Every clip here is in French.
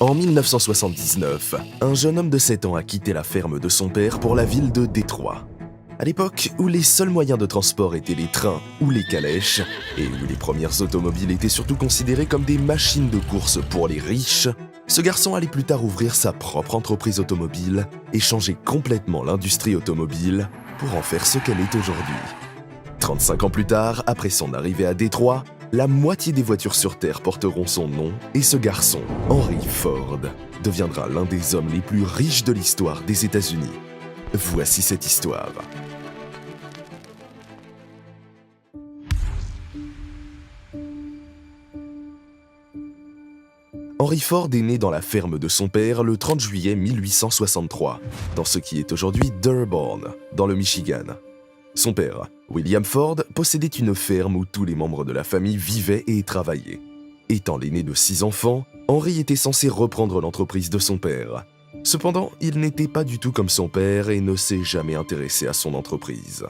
En 1979, un jeune homme de 7 ans a quitté la ferme de son père pour la ville de Détroit. À l'époque où les seuls moyens de transport étaient les trains ou les calèches, et où les premières automobiles étaient surtout considérées comme des machines de course pour les riches, ce garçon allait plus tard ouvrir sa propre entreprise automobile et changer complètement l'industrie automobile pour en faire ce qu'elle est aujourd'hui. 35 ans plus tard, après son arrivée à Détroit, la moitié des voitures sur Terre porteront son nom et ce garçon, Henry Ford, deviendra l'un des hommes les plus riches de l'histoire des États-Unis. Voici cette histoire. Henry Ford est né dans la ferme de son père le 30 juillet 1863, dans ce qui est aujourd'hui Dearborn, dans le Michigan. Son père, William Ford, possédait une ferme où tous les membres de la famille vivaient et travaillaient. Étant l'aîné de 6 enfants, Henry était censé reprendre l'entreprise de son père. Cependant, il n'était pas du tout comme son père et ne s'est jamais intéressé à son entreprise.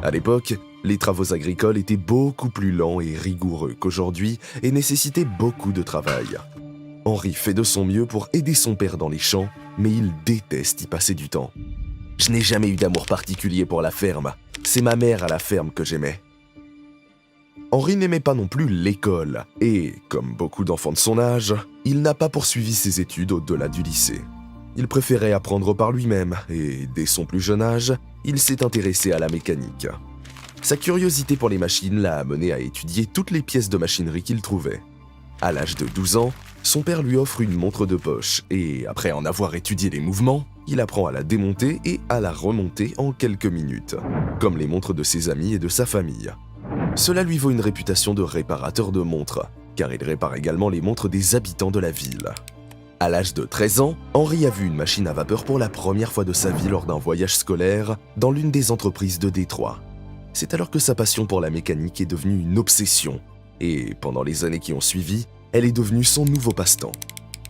À l'époque, les travaux agricoles étaient beaucoup plus lents et rigoureux qu'aujourd'hui et nécessitaient beaucoup de travail. Henry fait de son mieux pour aider son père dans les champs, mais il déteste y passer du temps. « Je n'ai jamais eu d'amour particulier pour la ferme. C'est ma mère à la ferme que j'aimais. » Henry n'aimait pas non plus l'école et, comme beaucoup d'enfants de son âge, il n'a pas poursuivi ses études au-delà du lycée. Il préférait apprendre par lui-même et, dès son plus jeune âge, il s'est intéressé à la mécanique. Sa curiosité pour les machines l'a amené à étudier toutes les pièces de machinerie qu'il trouvait. À l'âge de 12 ans, son père lui offre une montre de poche et, après en avoir étudié les mouvements, il apprend à la démonter et à la remonter en quelques minutes, comme les montres de ses amis et de sa famille. Cela lui vaut une réputation de réparateur de montres, car il répare également les montres des habitants de la ville. À l'âge de 13 ans, Henry a vu une machine à vapeur pour la première fois de sa vie lors d'un voyage scolaire dans l'une des entreprises de Détroit. C'est alors que sa passion pour la mécanique est devenue une obsession, et pendant les années qui ont suivi, elle est devenue son nouveau passe-temps.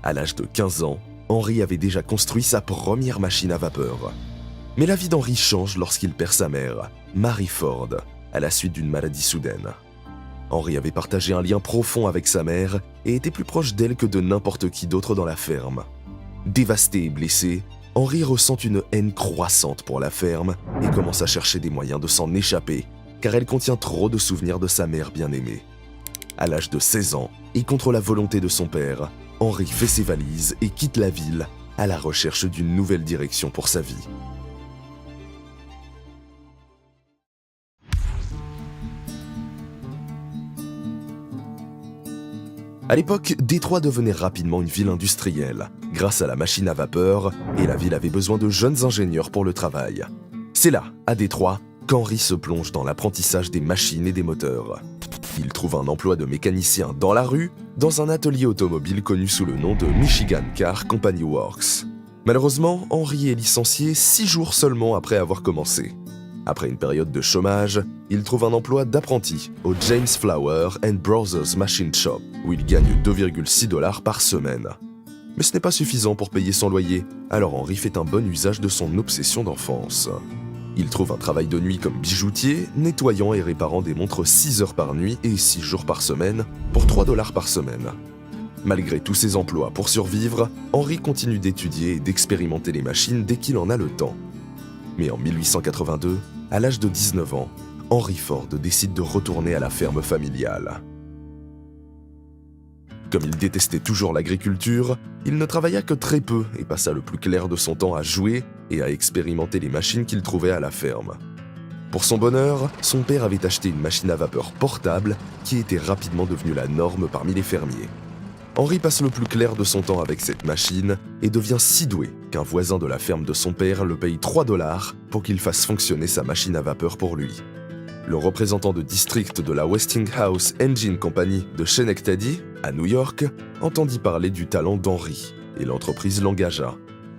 À l'âge de 15 ans, Henry avait déjà construit sa première machine à vapeur. Mais la vie d'Henry change lorsqu'il perd sa mère, Mary Ford, à la suite d'une maladie soudaine. Henry avait partagé un lien profond avec sa mère et était plus proche d'elle que de n'importe qui d'autre dans la ferme. Dévasté et blessé, Henry ressent une haine croissante pour la ferme et commence à chercher des moyens de s'en échapper, car elle contient trop de souvenirs de sa mère bien-aimée. À l'âge de 16 ans, et contre la volonté de son père, Henry fait ses valises et quitte la ville à la recherche d'une nouvelle direction pour sa vie. À l'époque, Détroit devenait rapidement une ville industrielle, grâce à la machine à vapeur, et la ville avait besoin de jeunes ingénieurs pour le travail. C'est là, à Détroit, qu'Henry se plonge dans l'apprentissage des machines et des moteurs. Il trouve un emploi de mécanicien dans la rue, dans un atelier automobile connu sous le nom de Michigan Car Company Works. Malheureusement, Henry est licencié 6 jours seulement après avoir commencé. Après une période de chômage, il trouve un emploi d'apprenti au James Flower & Brothers Machine Shop, où il gagne 2,6 $ par semaine. Mais ce n'est pas suffisant pour payer son loyer, alors Henry fait un bon usage de son obsession d'enfance. Il trouve un travail de nuit comme bijoutier, nettoyant et réparant des montres 6 heures par nuit et 6 jours par semaine, pour 3 $ par semaine. Malgré tous ces emplois pour survivre, Henry continue d'étudier et d'expérimenter les machines dès qu'il en a le temps. Mais en 1882, à l'âge de 19 ans, Henry Ford décide de retourner à la ferme familiale. Comme il détestait toujours l'agriculture, il ne travailla que très peu et passa le plus clair de son temps à jouer et à expérimenter les machines qu'il trouvait à la ferme. Pour son bonheur, son père avait acheté une machine à vapeur portable qui était rapidement devenue la norme parmi les fermiers. Henry passe le plus clair de son temps avec cette machine et devient si doué qu'un voisin de la ferme de son père le paye 3 $ pour qu'il fasse fonctionner sa machine à vapeur pour lui. Le représentant de district de la Westinghouse Engine Company de Schenectady, à New York, entendit parler du talent d'Henry et l'entreprise l'engagea.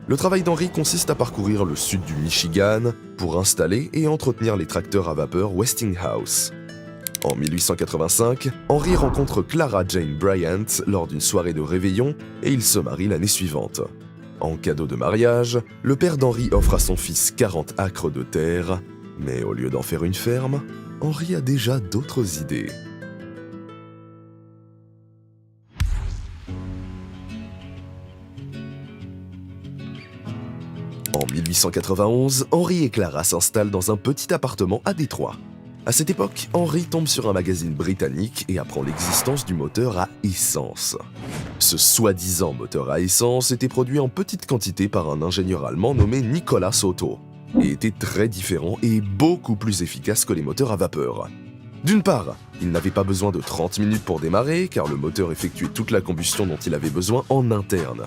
Le travail d'Henry consiste à parcourir le sud du Michigan pour installer et entretenir les tracteurs à vapeur Westinghouse. En 1885, Henry rencontre Clara Jane Bryant lors d'une soirée de réveillon et ils se marient l'année suivante. En cadeau de mariage, le père d'Henry offre à son fils 40 acres de terre, mais au lieu d'en faire une ferme, Henry a déjà d'autres idées. En 1891, Henry et Clara s'installent dans un petit appartement à Détroit. À cette époque, Henry tombe sur un magazine britannique et apprend l'existence du moteur à essence. Ce soi-disant moteur à essence était produit en petite quantité par un ingénieur allemand nommé Nicolas Otto et était très différent et beaucoup plus efficace que les moteurs à vapeur. D'une part, il n'avait pas besoin de 30 minutes pour démarrer car le moteur effectuait toute la combustion dont il avait besoin en interne.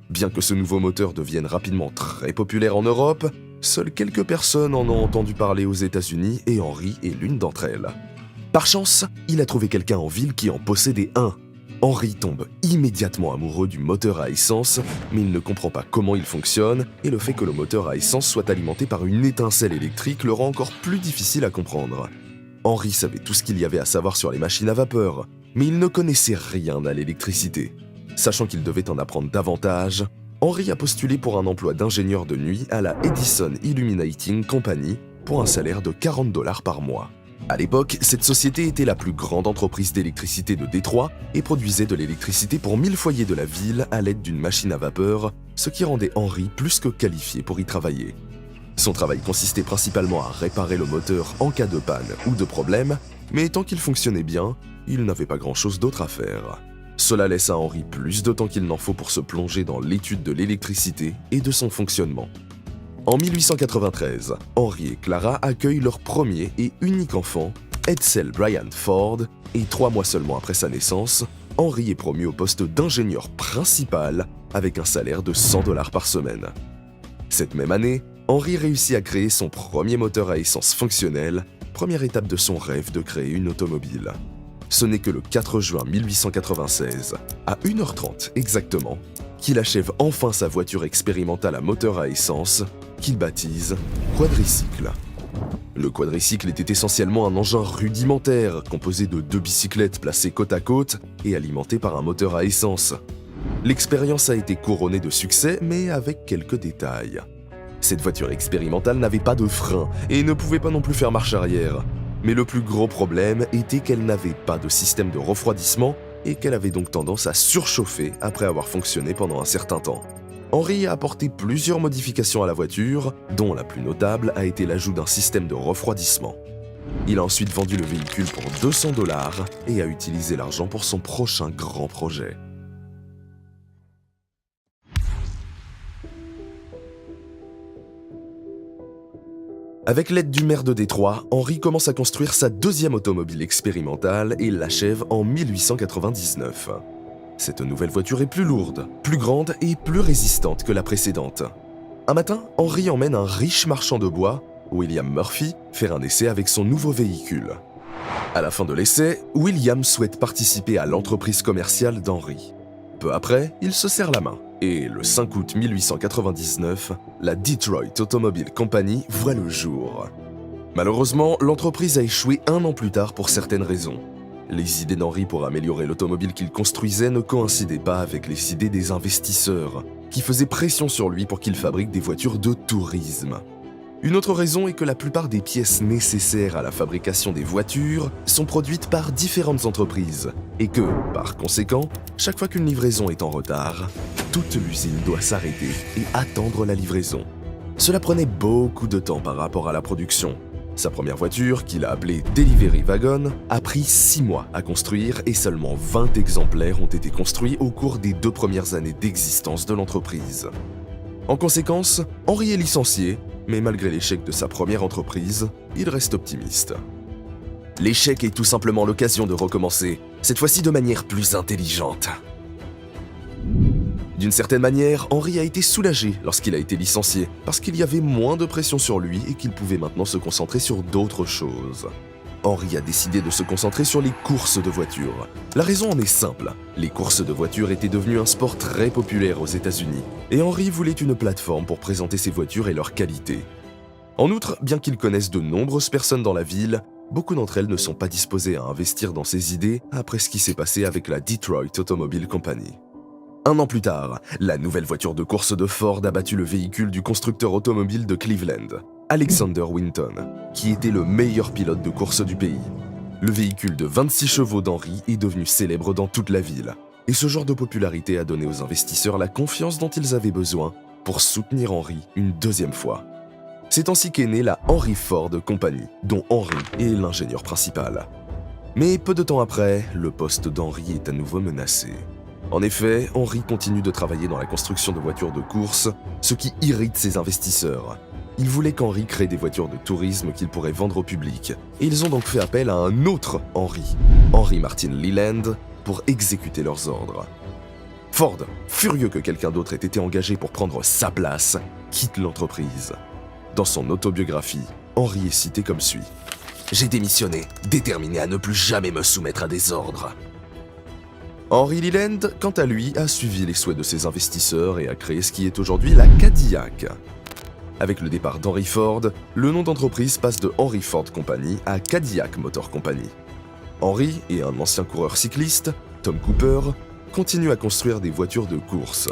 Bien que ce nouveau moteur devienne rapidement très populaire en Europe, seules quelques personnes en ont entendu parler aux États-Unis et Henry est l'une d'entre elles. Par chance, il a trouvé quelqu'un en ville qui en possédait un. Henry tombe immédiatement amoureux du moteur à essence, mais il ne comprend pas comment il fonctionne et le fait que le moteur à essence soit alimenté par une étincelle électrique le rend encore plus difficile à comprendre. Henry savait tout ce qu'il y avait à savoir sur les machines à vapeur, mais il ne connaissait rien à l'électricité. Sachant qu'il devait en apprendre davantage, Henry a postulé pour un emploi d'ingénieur de nuit à la Edison Illuminating Company pour un salaire de $40 par mois. À l'époque, cette société était la plus grande entreprise d'électricité de Détroit et produisait de l'électricité pour 1000 foyers de la ville à l'aide d'une machine à vapeur, ce qui rendait Henry plus que qualifié pour y travailler. Son travail consistait principalement à réparer le moteur en cas de panne ou de problème, mais tant qu'il fonctionnait bien, il n'avait pas grand-chose d'autre à faire. Cela laisse à Henry plus de temps qu'il n'en faut pour se plonger dans l'étude de l'électricité et de son fonctionnement. En 1893, Henry et Clara accueillent leur premier et unique enfant, Edsel Bryant Ford, et 3 mois seulement après sa naissance, Henry est promu au poste d'ingénieur principal avec un salaire de $100 par semaine. Cette même année, Henry réussit à créer son premier moteur à essence fonctionnel, première étape de son rêve de créer une automobile. Ce n'est que le 4 juin 1896, à 1h30 exactement, qu'il achève enfin sa voiture expérimentale à moteur à essence, qu'il baptise quadricycle. Le quadricycle était essentiellement un engin rudimentaire composé de 2 bicyclettes placées côte à côte et alimentées par un moteur à essence. L'expérience a été couronnée de succès, mais avec quelques détails. Cette voiture expérimentale n'avait pas de frein et ne pouvait pas non plus faire marche arrière. Mais le plus gros problème était qu'elle n'avait pas de système de refroidissement et qu'elle avait donc tendance à surchauffer après avoir fonctionné pendant un certain temps. Henry a apporté plusieurs modifications à la voiture, dont la plus notable a été l'ajout d'un système de refroidissement. Il a ensuite vendu le véhicule pour $200 et a utilisé l'argent pour son prochain grand projet. Avec l'aide du maire de Détroit, Henry commence à construire sa deuxième automobile expérimentale et l'achève en 1899. Cette nouvelle voiture est plus lourde, plus grande et plus résistante que la précédente. Un matin, Henry emmène un riche marchand de bois, William Murphy, faire un essai avec son nouveau véhicule. À la fin de l'essai, William souhaite participer à l'entreprise commerciale d'Henry. Peu après, il se serre la main. Et le 5 août 1899, la Detroit Automobile Company voit le jour. Malheureusement, l'entreprise a échoué 1 an plus tard pour certaines raisons. Les idées d'Henry pour améliorer l'automobile qu'il construisait ne coïncidaient pas avec les idées des investisseurs, qui faisaient pression sur lui pour qu'il fabrique des voitures de tourisme. Une autre raison est que la plupart des pièces nécessaires à la fabrication des voitures sont produites par différentes entreprises et que, par conséquent, chaque fois qu'une livraison est en retard, toute l'usine doit s'arrêter et attendre la livraison. Cela prenait beaucoup de temps par rapport à la production. Sa première voiture, qu'il a appelée Delivery Wagon, a pris 6 mois à construire et seulement 20 exemplaires ont été construits au cours des 2 premières années d'existence de l'entreprise. En conséquence, Henry est licencié, mais malgré l'échec de sa première entreprise, il reste optimiste. L'échec est tout simplement l'occasion de recommencer, cette fois-ci de manière plus intelligente. D'une certaine manière, Henry a été soulagé lorsqu'il a été licencié, parce qu'il y avait moins de pression sur lui et qu'il pouvait maintenant se concentrer sur d'autres choses. Henry a décidé de se concentrer sur les courses de voitures. La raison en est simple, les courses de voitures étaient devenues un sport très populaire aux États-Unis, et Henry voulait une plateforme pour présenter ses voitures et leur qualité. En outre, bien qu'il connaisse de nombreuses personnes dans la ville, beaucoup d'entre elles ne sont pas disposées à investir dans ses idées après ce qui s'est passé avec la Detroit Automobile Company. 1 an plus tard, la nouvelle voiture de course de Ford a battu le véhicule du constructeur automobile de Cleveland, Alexander Winton, qui était le meilleur pilote de course du pays. Le véhicule de 26 chevaux d'Henry est devenu célèbre dans toute la ville, et ce genre de popularité a donné aux investisseurs la confiance dont ils avaient besoin pour soutenir Henry une deuxième fois. C'est ainsi qu'est née la Henry Ford Company, dont Henry est l'ingénieur principal. Mais peu de temps après, le poste d'Henry est à nouveau menacé. En effet, Henry continue de travailler dans la construction de voitures de course, ce qui irrite ses investisseurs. Ils voulaient qu'Henry crée des voitures de tourisme qu'il pourrait vendre au public, et ils ont donc fait appel à un autre Henry Martin Leland, pour exécuter leurs ordres. Ford, furieux que quelqu'un d'autre ait été engagé pour prendre sa place, quitte l'entreprise. Dans son autobiographie, Henry est cité comme suit. « J'ai démissionné, déterminé à ne plus jamais me soumettre à des ordres. » Henry Leland, quant à lui, a suivi les souhaits de ses investisseurs et a créé ce qui est aujourd'hui la Cadillac. Avec le départ d'Henry Ford, le nom d'entreprise passe de Henry Ford Company à Cadillac Motor Company. Henry et un ancien coureur cycliste, Tom Cooper, continuent à construire des voitures de course.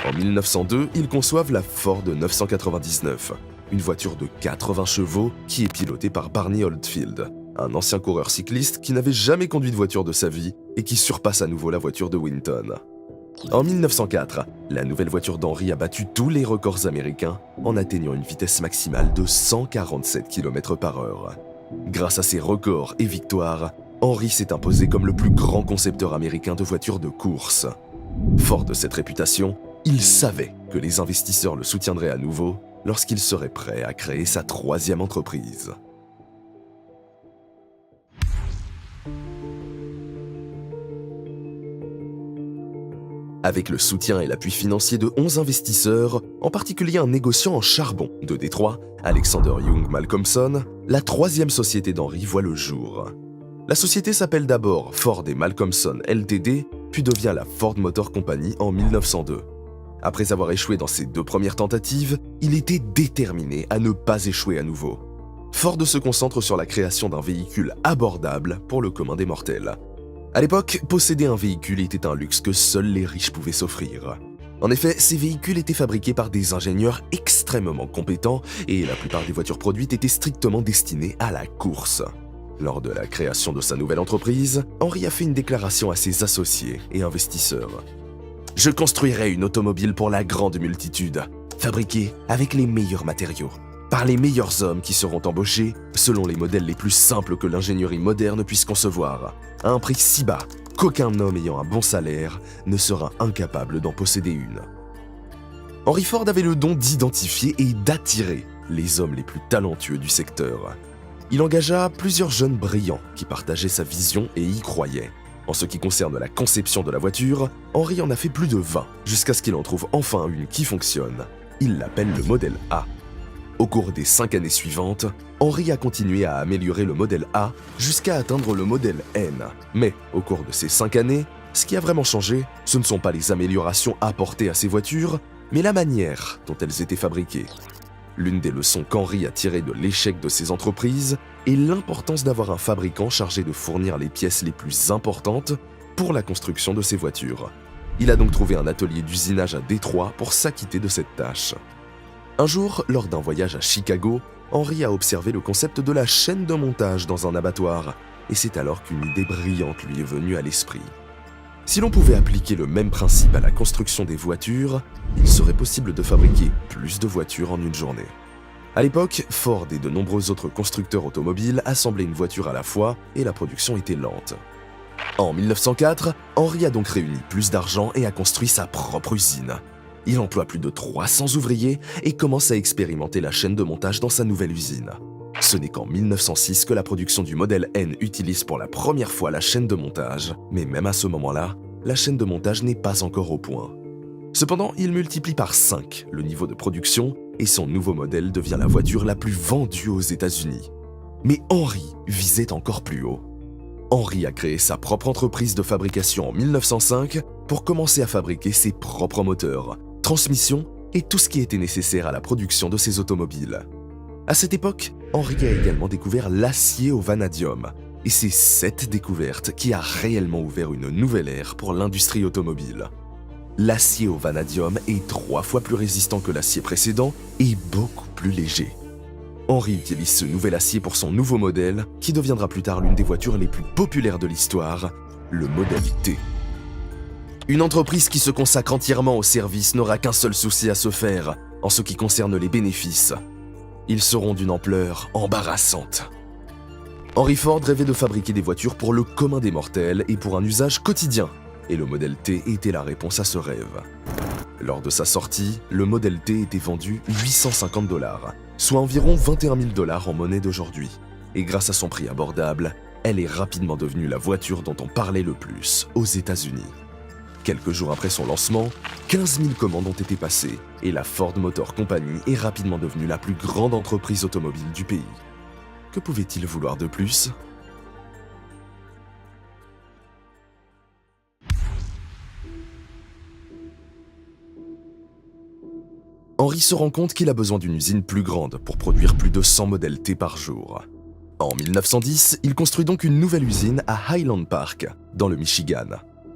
En 1902, ils conçoivent la Ford 999, une voiture de 80 chevaux qui est pilotée par Barney Oldfield, un ancien coureur cycliste qui n'avait jamais conduit de voiture de sa vie et qui surpasse à nouveau la voiture de Winton. En 1904, la nouvelle voiture d'Henry a battu tous les records américains en atteignant une vitesse maximale de 147 km/h. Grâce à ces records et victoires, Henry s'est imposé comme le plus grand concepteur américain de voitures de course. Fort de cette réputation, il savait que les investisseurs le soutiendraient à nouveau lorsqu'il serait prêt à créer sa troisième entreprise. Avec le soutien et l'appui financier de 11 investisseurs, en particulier un négociant en charbon de Détroit, Alexander Young Malcolmson, la troisième société d'Henry voit le jour. La société s'appelle d'abord Ford & Malcolmson Ltd, puis devient la Ford Motor Company en 1902. Après avoir échoué dans ses deux premières tentatives, il était déterminé à ne pas échouer à nouveau. Ford se concentre sur la création d'un véhicule abordable pour le commun des mortels. À l'époque, posséder un véhicule était un luxe que seuls les riches pouvaient s'offrir. En effet, ces véhicules étaient fabriqués par des ingénieurs extrêmement compétents et la plupart des voitures produites étaient strictement destinées à la course. Lors de la création de sa nouvelle entreprise, Henry a fait une déclaration à ses associés et investisseurs. « Je construirai une automobile pour la grande multitude, fabriquée avec les meilleurs matériaux, par les meilleurs hommes qui seront embauchés selon les modèles les plus simples que l'ingénierie moderne puisse concevoir, à un prix si bas qu'aucun homme ayant un bon salaire ne sera incapable d'en posséder une. » Henry Ford avait le don d'identifier et d'attirer les hommes les plus talentueux du secteur. Il engagea plusieurs jeunes brillants qui partageaient sa vision et y croyaient. En ce qui concerne la conception de la voiture, Henry en a fait plus de 20, jusqu'à ce qu'il en trouve enfin une qui fonctionne. Il l'appelle le modèle A. Au cours des 5 années suivantes, Henry a continué à améliorer le modèle A jusqu'à atteindre le modèle N. Mais au cours de ces 5 années, ce qui a vraiment changé, ce ne sont pas les améliorations apportées à ces voitures, mais la manière dont elles étaient fabriquées. L'une des leçons qu'Henry a tirées de l'échec de ses entreprises est l'importance d'avoir un fabricant chargé de fournir les pièces les plus importantes pour la construction de ses voitures. Il a donc trouvé un atelier d'usinage à Détroit pour s'acquitter de cette tâche. Un jour, lors d'un voyage à Chicago, Henry a observé le concept de la chaîne de montage dans un abattoir, et c'est alors qu'une idée brillante lui est venue à l'esprit. Si l'on pouvait appliquer le même principe à la construction des voitures, il serait possible de fabriquer plus de voitures en une journée. À l'époque, Ford et de nombreux autres constructeurs automobiles assemblaient une voiture à la fois et la production était lente. En 1904, Henry a donc réuni plus d'argent et a construit sa propre usine. Il emploie plus de 300 ouvriers et commence à expérimenter la chaîne de montage dans sa nouvelle usine. Ce n'est qu'en 1906 que la production du modèle N utilise pour la première fois la chaîne de montage, mais même à ce moment-là, la chaîne de montage n'est pas encore au point. Cependant, il multiplie par 5 le niveau de production et son nouveau modèle devient la voiture la plus vendue aux États-Unis. Mais Henry visait encore plus haut. Henry a créé sa propre entreprise de fabrication en 1905 pour commencer à fabriquer ses propres moteurs, transmissions et tout ce qui était nécessaire à la production de ses automobiles. À cette époque, Henry a également découvert l'acier au vanadium, et c'est cette découverte qui a réellement ouvert une nouvelle ère pour l'industrie automobile. L'acier au vanadium est 3 fois plus résistant que l'acier précédent et beaucoup plus léger. Henry utilise ce nouvel acier pour son nouveau modèle, qui deviendra plus tard l'une des voitures les plus populaires de l'histoire, le modèle T. Une entreprise qui se consacre entièrement au service n'aura qu'un seul souci à se faire en ce qui concerne les bénéfices. Ils seront d'une ampleur embarrassante. Henry Ford rêvait de fabriquer des voitures pour le commun des mortels et pour un usage quotidien, et le Model T était la réponse à ce rêve. Lors de sa sortie, le Model T était vendu 850 $, soit environ 21 000 $ en monnaie d'aujourd'hui. Et grâce à son prix abordable, elle est rapidement devenue la voiture dont on parlait le plus aux États-Unis. Quelques jours après son lancement, 15 000 commandes ont été passées et la Ford Motor Company est rapidement devenue la plus grande entreprise automobile du pays. Que pouvait-il vouloir de plus ? Henry se rend compte qu'il a besoin d'une usine plus grande pour produire plus de 100 modèles T par jour. En 1910, il construit donc une nouvelle usine à Highland Park, dans le Michigan.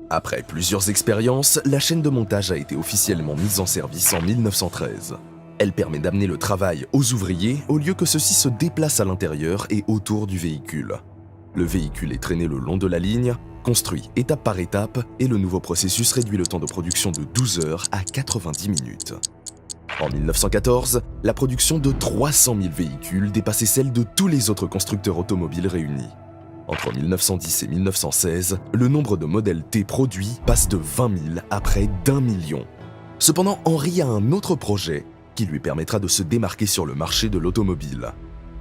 Après plusieurs expériences, la chaîne de montage a été officiellement mise en service en 1913. Elle permet d'amener le travail aux ouvriers au lieu que ceux-ci se déplacent à l'intérieur et autour du véhicule. Le véhicule est traîné le long de la ligne, construit étape par étape, et le nouveau processus réduit le temps de production de 12 heures à 90 minutes. En 1914, la production de 300 000 véhicules dépassait celle de tous les autres constructeurs automobiles réunis. Entre 1910 et 1916, le nombre de modèles T produits passe de 20 000 à près d'1 million. Cependant, Henry a un autre projet qui lui permettra de se démarquer sur le marché de l'automobile.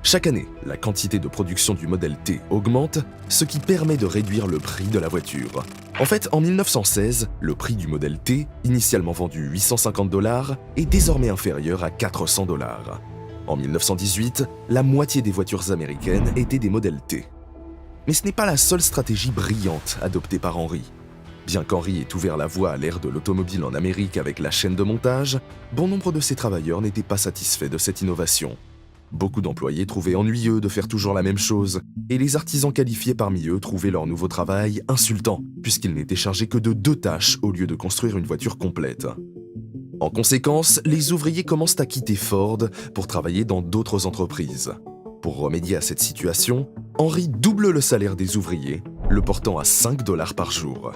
Chaque année, la quantité de production du modèle T augmente, ce qui permet de réduire le prix de la voiture. En fait, en 1916, le prix du modèle T, initialement vendu 850 $, est désormais inférieur à 400 $. En 1918, la moitié des voitures américaines étaient des modèles T. Mais ce n'est pas la seule stratégie brillante adoptée par Henry. Bien qu'Henry ait ouvert la voie à l'ère de l'automobile en Amérique avec la chaîne de montage, bon nombre de ses travailleurs n'étaient pas satisfaits de cette innovation. Beaucoup d'employés trouvaient ennuyeux de faire toujours la même chose, et les artisans qualifiés parmi eux trouvaient leur nouveau travail insultant, puisqu'ils n'étaient chargés que de 2 tâches au lieu de construire une voiture complète. En conséquence, les ouvriers commencent à quitter Ford pour travailler dans d'autres entreprises. Pour remédier à cette situation, Henry double le salaire des ouvriers, le portant à 5 $ par jour.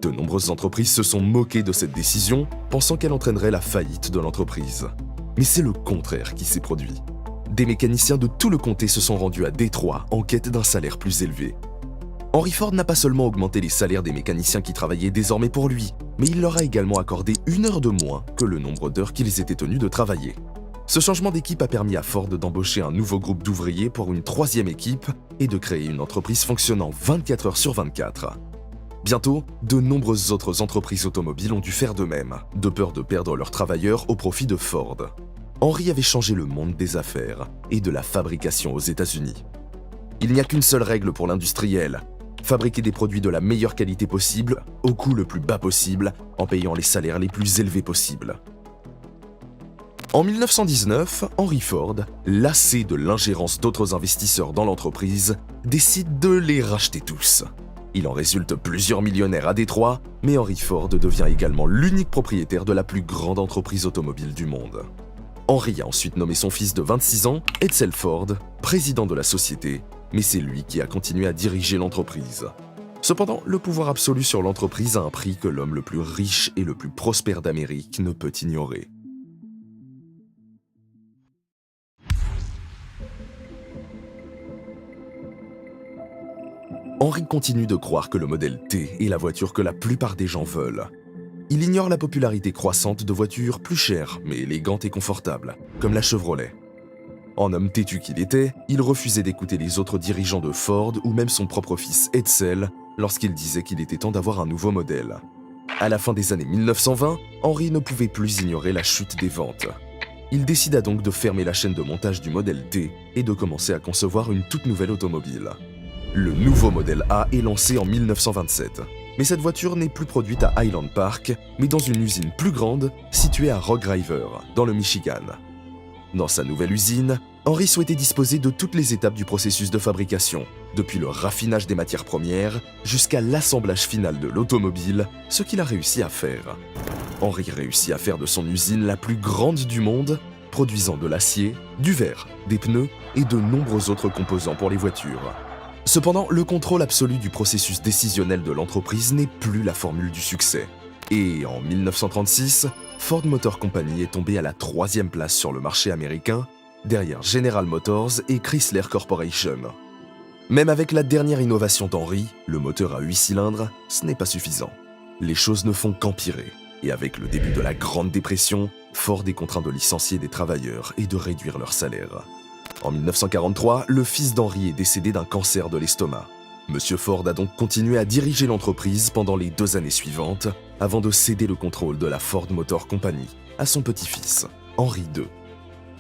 De nombreuses entreprises se sont moquées de cette décision, pensant qu'elle entraînerait la faillite de l'entreprise. Mais c'est le contraire qui s'est produit. Des mécaniciens de tout le comté se sont rendus à Détroit en quête d'un salaire plus élevé. Henry Ford n'a pas seulement augmenté les salaires des mécaniciens qui travaillaient désormais pour lui, mais il leur a également accordé 1 heure de moins que le nombre d'heures qu'ils étaient tenus de travailler. Ce changement d'équipe a permis à Ford d'embaucher un nouveau groupe d'ouvriers pour une 3e équipe et de créer une entreprise fonctionnant 24 heures sur 24. Bientôt, de nombreuses autres entreprises automobiles ont dû faire de même, de peur de perdre leurs travailleurs au profit de Ford. Henry avait changé le monde des affaires et de la fabrication aux États-Unis. Il n'y a qu'une seule règle pour l'industriel: fabriquer des produits de la meilleure qualité possible, au coût le plus bas possible, en payant les salaires les plus élevés possibles. En 1919, Henry Ford, lassé de l'ingérence d'autres investisseurs dans l'entreprise, décide de les racheter tous. Il en résulte plusieurs millionnaires à Détroit, mais Henry Ford devient également l'unique propriétaire de la plus grande entreprise automobile du monde. Henry a ensuite nommé son fils de 26 ans, Edsel Ford, président de la société, mais c'est lui qui a continué à diriger l'entreprise. Cependant, le pouvoir absolu sur l'entreprise a un prix que l'homme le plus riche et le plus prospère d'Amérique ne peut ignorer. Henry continue de croire que le modèle T est la voiture que la plupart des gens veulent. Il ignore la popularité croissante de voitures plus chères, mais élégantes et confortables, comme la Chevrolet. En homme têtu qu'il était, il refusait d'écouter les autres dirigeants de Ford ou même son propre fils Edsel lorsqu'il disait qu'il était temps d'avoir un nouveau modèle. À la fin des années 1920, Henry ne pouvait plus ignorer la chute des ventes. Il décida donc de fermer la chaîne de montage du modèle T et de commencer à concevoir une toute nouvelle automobile. Le nouveau modèle A est lancé en 1927. Mais cette voiture n'est plus produite à Highland Park, mais dans une usine plus grande située à Rock River, dans le Michigan. Dans sa nouvelle usine, Henry souhaitait disposer de toutes les étapes du processus de fabrication, depuis le raffinage des matières premières jusqu'à l'assemblage final de l'automobile, ce qu'il a réussi à faire. Henry réussit à faire de son usine la plus grande du monde, produisant de l'acier, du verre, des pneus et de nombreux autres composants pour les voitures. Cependant, le contrôle absolu du processus décisionnel de l'entreprise n'est plus la formule du succès. Et en 1936, Ford Motor Company est tombé à la 3e place sur le marché américain, derrière General Motors et Chrysler Corporation. Même avec la dernière innovation d'Henry, le moteur à 8 cylindres, ce n'est pas suffisant. Les choses ne font qu'empirer, et avec le début de la Grande Dépression, Ford est contraint de licencier des travailleurs et de réduire leur salaire. En 1943, le fils d'Henry est décédé d'un cancer de l'estomac. Monsieur Ford a donc continué à diriger l'entreprise pendant les 2 années suivantes, avant de céder le contrôle de la Ford Motor Company à son petit-fils, Henry II.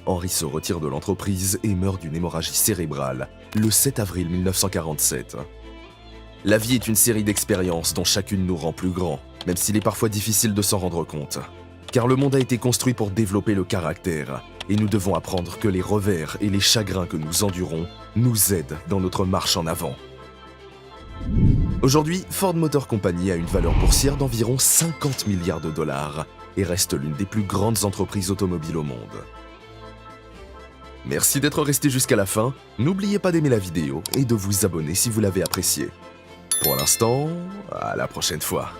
Henry se retire de l'entreprise et meurt d'une hémorragie cérébrale le 7 avril 1947. La vie est une série d'expériences dont chacune nous rend plus grands, même s'il est parfois difficile de s'en rendre compte. Car le monde a été construit pour développer le caractère, et nous devons apprendre que les revers et les chagrins que nous endurons nous aident dans notre marche en avant. Aujourd'hui, Ford Motor Company a une valeur boursière d'environ 50 milliards de dollars et reste l'une des plus grandes entreprises automobiles au monde. Merci d'être resté jusqu'à la fin, n'oubliez pas d'aimer la vidéo et de vous abonner si vous l'avez appréciée. Pour l'instant, à la prochaine fois.